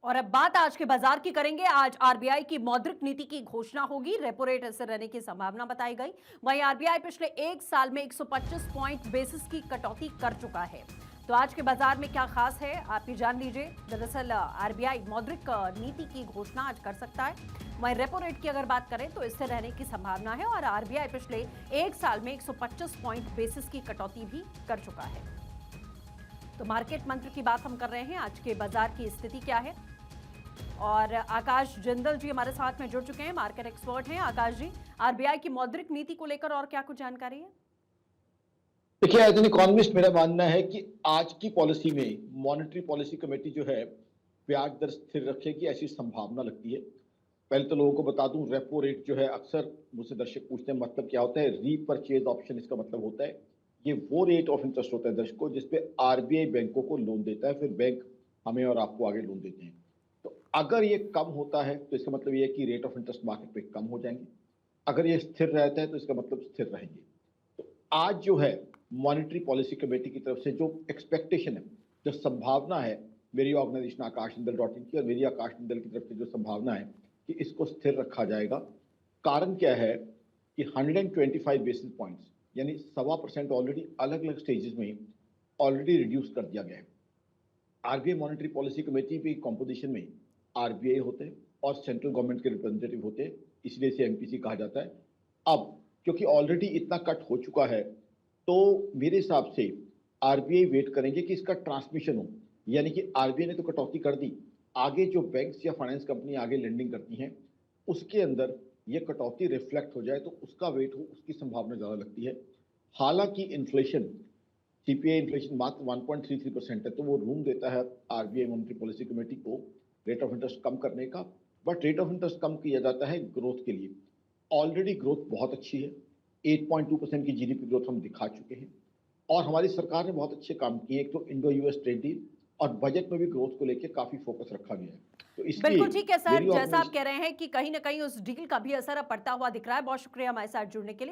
और अब बात आज के बाजार की करेंगे। आज आरबीआई की मौद्रिक नीति की घोषणा होगी। रेपो रेट ऐसे रहने की संभावना बताई गई। वहीं आरबीआई पिछले एक साल में 125 पॉइंट बेसिस की कटौती कर चुका है। तो आज के बाजार में क्या खास है, आप भी जान लीजिए। दरअसल आरबीआई मौद्रिक नीति की घोषणा आज कर सकता है। वहीं रेपो रेट की अगर बात करें तो इससे रहने की संभावना है और आरबीआई पिछले एक साल में 125 पॉइंट बेसिस की कटौती भी कर चुका है। तो मार्केट मंत्र की बात हम कर रहे हैं। आज के बाजार की स्थिति क्या है, और आकाश जिंदल जी हमारे साथ में जुड़ चुके हैं, मार्केट एक्सपर्ट हैं। आकाश जी, आरबीआई की मौद्रिक नीति को लेकर और क्या कुछ जानकारी है? देखिए, एज एन इकोनॉमिस्ट मेरा मानना है कि आज की पॉलिसी में मॉनेटरी पॉलिसी कमेटी जो है ब्याज दर स्थिर रखेगी, ऐसी संभावना लगती है। पहले तो लोगों को बता दूं, रेपो रेट जो है, अक्सर मुझसे दर्शक पूछते हैं मतलब क्या होता है। रीपरचेज ऑप्शन इसका मतलब होता है। ये वो रेट ऑफ इंटरेस्ट होता है दर्शकों जिसपे आरबीआई बैंकों को लोन देता है, फिर बैंक हमें और आपको आगे लोन देते हैं। तो अगर ये कम होता है तो इसका मतलब ये है कि रेट ऑफ इंटरेस्ट मार्केट पे कम हो जाएंगे। अगर ये स्थिर रहता है तो इसका मतलब स्थिर रहेंगे। तो आज जो है मॉनेटरी पॉलिसी कमेटी की तरफ से जो एक्सपेक्टेशन है, जो संभावना है, मेरी ऑर्गेनाइजेशन आकाशनिंदल.in की और मेरी आकाशनिंदल की तरफ से जो संभावना है कि इसको स्थिर रखा जाएगा। कारण क्या है कि 125 बेसिस पॉइंट्स यानी 1.25% ऑलरेडी अलग अलग स्टेजेस में ऑलरेडी रिड्यूस कर दिया गया है। आरबीआई मॉनेटरी पॉलिसी कमेटी की कॉम्पोजिशन में आरबीआई होते हैं और सेंट्रल गवर्नमेंट के रिप्रेजेंटेटिव होते हैं, इसलिए इसे एमपीसी कहा जाता है। अब क्योंकि ऑलरेडी इतना कट हो चुका है, तो मेरे हिसाब से आरबीआई वेट करेंगे कि इसका ट्रांसमिशन हो, यानी कि आरबीआई ने तो कटौती कर दी, आगे जो बैंक्स या फाइनेंस कंपनी आगे लेंडिंग करती हैं उसके अंदर ये कटौती रिफ्लेक्ट हो जाए, तो उसका वेट हो, उसकी संभावना ज़्यादा लगती है। हालांकि इन्फ्लेशन, सीपीआई इन्फ्लेशन मात्र 1.33% है, तो वो रूम देता है आरबीआई मॉनेटरी पॉलिसी कमेटी को रेट ऑफ इंटरेस्ट कम करने का। बट रेट ऑफ इंटरेस्ट कम किया जाता है ग्रोथ के लिए। ऑलरेडी ग्रोथ बहुत अच्छी है, 8.2% की जीडीपी ग्रोथ हम दिखा चुके हैं और हमारी सरकार ने बहुत अच्छे काम किए। एक तो इंडो यूएस ट्रेड डील और बजट में भी ग्रोथ को लेकर काफी फोकस रखा गया है। तो इसलिए बिल्कुल ठीक है सर, मेरी जैसा आप ऑर्गेनाइजेशन कह रहे हैं कि कहीं ना कहीं उस डील का भी असर अब पड़ता हुआ दिख रहा है। बहुत शुक्रिया हमारे साथ जुड़ने के लिए।